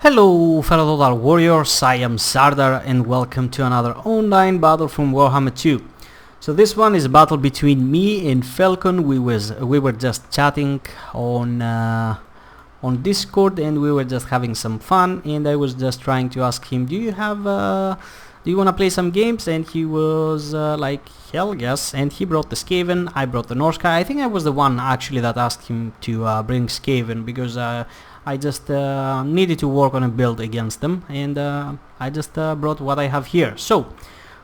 Hello fellow Total Warriors, I am Zardar and welcome to another online battle from Warhammer 2. So this one is a battle between me and FELKON. We were just chatting on Discord and we were just having some fun, and I was just trying to ask him, do you want to play some games? And he was like, hell yes, and he brought the Skaven, I brought the Norsca. I think I was the one actually that asked him to bring Skaven because I just needed to work on a build against them, and I just brought what I have here. So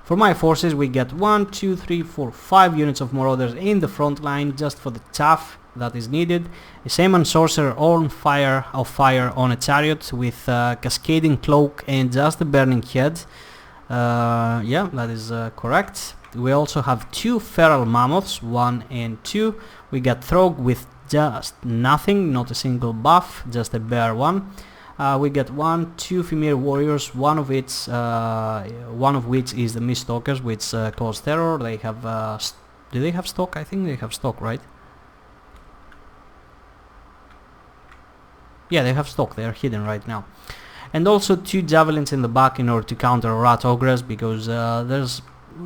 for my forces we get 1, 2, 3, 4, 5 units of Marauders in the front line just for the chaff that is needed. A Shaman Sorcerer on fire on a chariot with cascading cloak and just a burning head. Yeah, that is correct. We also have 2 feral mammoths, 1 and 2. We got Throg with just nothing, not a single buff, just a bare one. We get 1, 2 Femir warriors, one of which is the Miststalkers, which cause terror. They have do they have stock? I think they have stock, right? Yeah, they have stock. They are hidden right now. And also 2 javelins in the back in order to counter rat ogres, because there's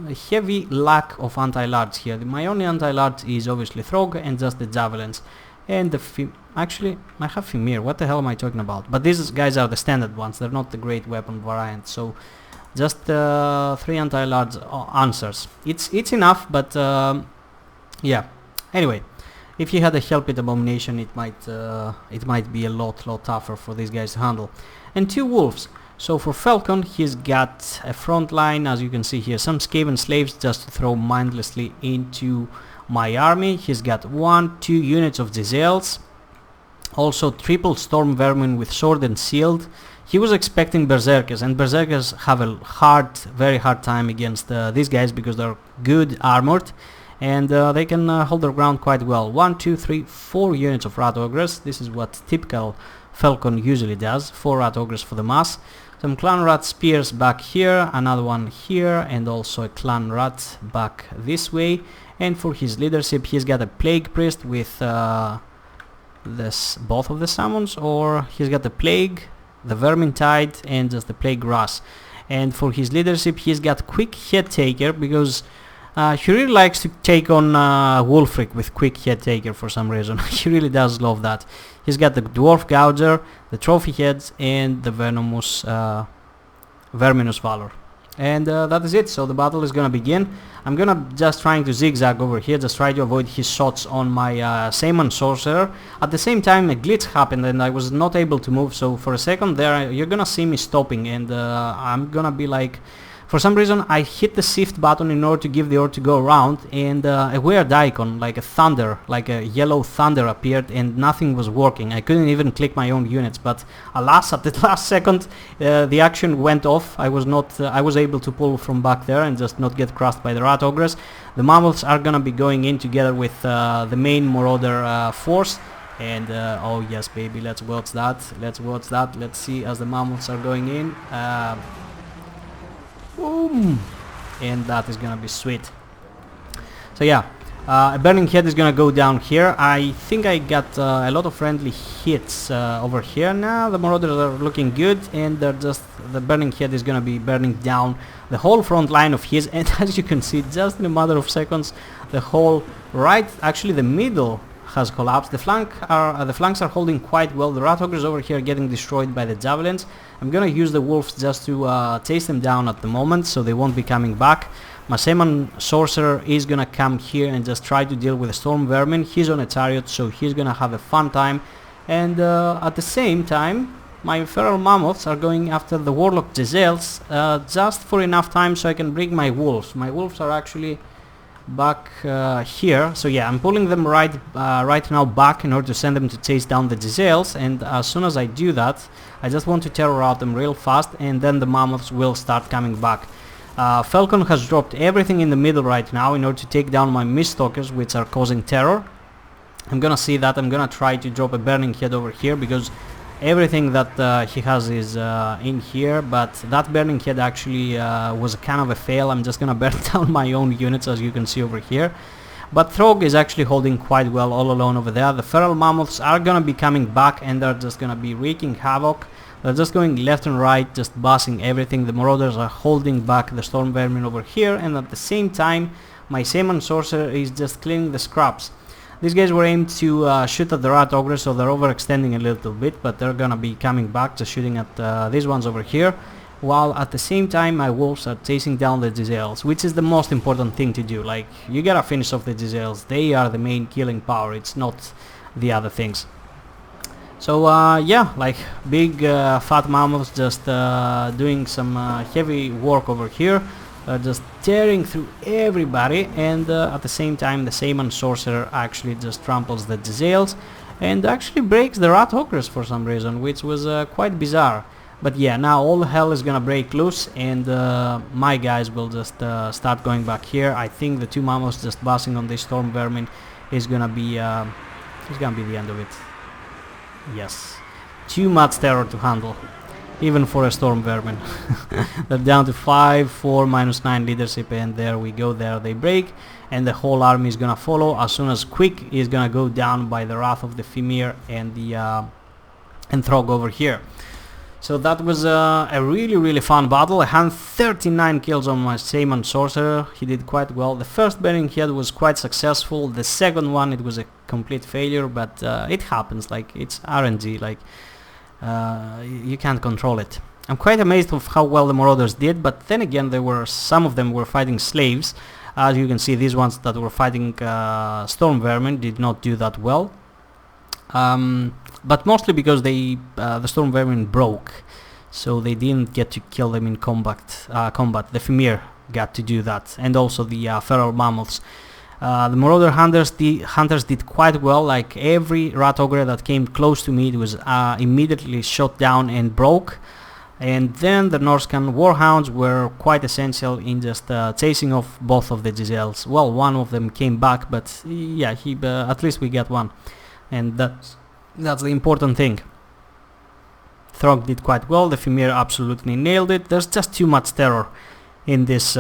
a heavy lack of anti-large here. My only anti-large is obviously Throg and just the javelins. And the actually, I have Femir. What the hell am I talking about? But these guys are the standard ones. They're not the great weapon variant. So just 3 anti-large answers. It's enough, but yeah. Anyway, if you had a Hell Pit Abomination, it might be a lot tougher for these guys to handle. And 2 wolves. So for FELKON, he's got a front line, as you can see here, some Skaven slaves just to throw mindlessly into my army. He's got 1, 2 units of Giselles, also triple Storm Vermin with sword and shield. He was expecting Berserkers, and Berserkers have a very hard time against these guys because they're good armored, and they can hold their ground quite well. 1, 2, 3, 4 units of Rat Ogres. This is what typical FELKON usually does, 4 Rat Ogres for the mass. Some Clan Rat Spears back here, another one here, and also a Clan Rat back this way. And for his leadership, he's got a Plague Priest with both of the summons, or he's got the Plague, the Vermintide, and just the Plague Grass. And for his leadership, he's got Quick Head Taker, because he really likes to take on Wulfric with Quick Head Taker for some reason. He really does love that. He's got the Dwarf Gouger, the Trophy Heads, and the Verminous Valor. And that is it. So the battle is gonna begin. I'm gonna just trying to zigzag over here, just try to avoid his shots on my Shaman Sorcerer. At the same time, a glitch happened and I was not able to move, so for a second there you're gonna see me stopping, and I'm gonna be like, for some reason I hit the shift button in order to give the order to go around, and a weird icon like a thunder, like a yellow thunder appeared, and nothing was working. I couldn't even click my own units, but alas, at the last second the action went off. I was able to pull from back there and just not get crushed by the Rat Ogres. The Mammoths are gonna be going in together with the main Marauder force, and oh yes baby, let's watch that. Let's see as the Mammoths are going in. Boom! And that is gonna be sweet. So yeah, a Burning Head is gonna go down here. I think I got a lot of friendly hits over here now. The Marauders are looking good, and the Burning Head is gonna be burning down the whole front line of his, and as you can see, just in a matter of seconds, the whole actually the middle has collapsed. The flanks are holding quite well. The Rat Ogres over here are getting destroyed by the javelins. I'm gonna use the wolves just to chase them down at the moment, so they won't be coming back. My Shaman Sorcerer is gonna come here and just try to deal with the Storm Vermin. He's on a chariot, so he's gonna have a fun time. And at the same time, my Feral Mammoths are going after the Warlock Giselles just for enough time so I can bring my wolves. My wolves are actually back here, so yeah, I'm pulling them right now back in order to send them to chase down the Giselles, and as soon as I do that, I just want to terror out them real fast, and then the Mammoths will start coming back. FELKON has dropped everything in the middle right now in order to take down my Miststalkers, which are causing terror. I'm gonna see that. I'm gonna try to drop a Burning Head over here because everything that he has is in here, but that Burning Head actually was kind of a fail. I'm just gonna burn down my own units, as you can see over here. But Throg is actually holding quite well all alone over there. The feral mammoths are gonna be coming back, and they're just gonna be wreaking havoc. They're just going left and right, just bossing everything. The marauders are holding back the storm vermin over here, and at the same time my Shaman Sorcerer is just cleaning the scraps. These guys were aimed to shoot at the rat ogre, so they're overextending a little bit, but they're gonna be coming back, just shooting at these ones over here, while at the same time my wolves are chasing down the Giselles, which is the most important thing to do. Like, you gotta finish off the Giselles. They are the main killing power, it's not the other things. So yeah, like big fat mammoths just doing some heavy work over here, just tearing through everybody, and at the same time the Shaman Sorcerer actually just tramples the Giselles and actually breaks the rat ogres for some reason, which was quite bizarre. But yeah, now all hell is gonna break loose, and my guys will just start going back here. I think the two mammoths just bossing on this storm vermin is gonna be the end of it. Yes, too much terror to handle, even for a storm vermin. They're down to 5, 4, -9 leadership, and there we go, there they break, and the whole army is gonna follow as soon as Quick is gonna go down by the wrath of the Fimir and the and Throg over here. So that was a really fun battle. I had 39 kills on my Shaman Sorcerer. He did quite well. The first burning head was quite successful. The second one, it was a complete failure, but it happens. Like, it's RNG. Like, you can't control it. I'm quite amazed of how well the Marauders did, but then again, some of them were fighting slaves. As you can see, these ones that were fighting storm vermin did not do that well. But mostly because the storm vermin broke, so they didn't get to kill them in combat. The Fimir got to do that, and also the feral mammoths. The Marauder hunters did quite well. Like, every rat ogre that came close to me, it was immediately shot down and broke. And then the Norscan warhounds were quite essential in just chasing off both of the Giselles. Well, one of them came back, but yeah, at least we got one, and that's the important thing. Throg did quite well. The Fimir absolutely nailed it. There's just too much terror in this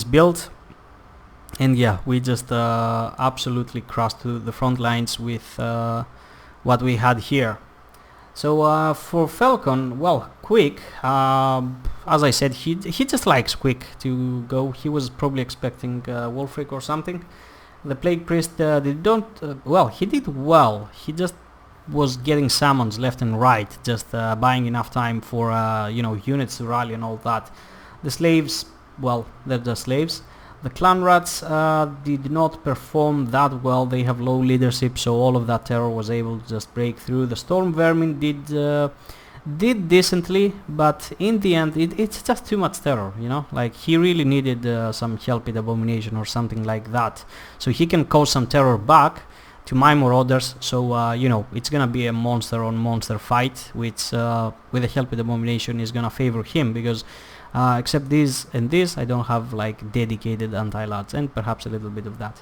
build, and yeah, we just absolutely crossed to the front lines with what we had here. So for FELKON, well, Quick, as I said, he just likes Quick to go. He was probably expecting Wolfric or something. The Plague Priest he did well. He just was getting summons left and right, just buying enough time for units to rally and all that. The slaves, well, they're just slaves. The clan rats did not perform that well. They have low leadership, so all of that terror was able to just break through. The storm vermin did decently, but in the end it's just too much terror, you know. Like, he really needed some help with Abomination or something like that, so he can cause some terror back to my Marauders. So it's gonna be a monster on monster fight, which with the help with Abomination is gonna favor him, because except this and this, I don't have like dedicated anti-lats, and perhaps a little bit of that.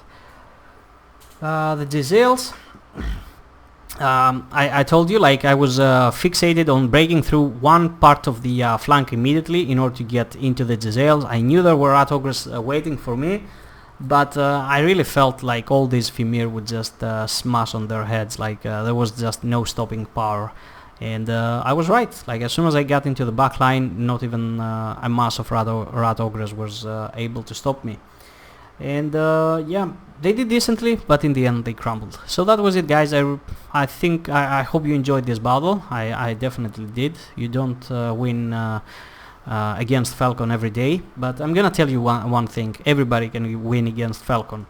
The Giselles, I told you, like, I was fixated on breaking through one part of the flank immediately in order to get into the Giselles. I knew there were rat ogres waiting for me, but I really felt like all these Fimir would just smash on their heads. Like, there was just no stopping power. And I was right. Like, as soon as I got into the back line, not even a mass of rat ogres was able to stop me. And yeah, they did decently, but in the end they crumbled. So that was it, guys. I think I hope you enjoyed this battle. I definitely did. You don't win against FELKON every day, but I'm gonna tell you one thing. Everybody can win against FELKON.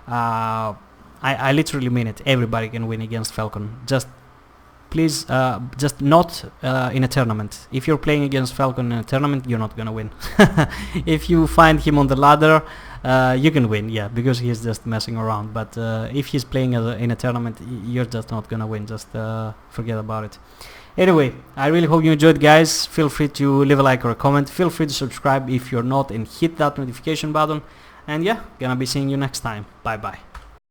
I literally mean it. Everybody can win against FELKON. Please, just not in a tournament. If you're playing against FELKON in a tournament, you're not gonna win. If you find him on the ladder, you can win, yeah, because he's just messing around. But if he's playing in a tournament, you're just not gonna win. Just forget about it. Anyway, I really hope you enjoyed, guys. Feel free to leave a like or a comment. Feel free to subscribe if you're not, and hit that notification button. And yeah, gonna be seeing you next time. Bye bye.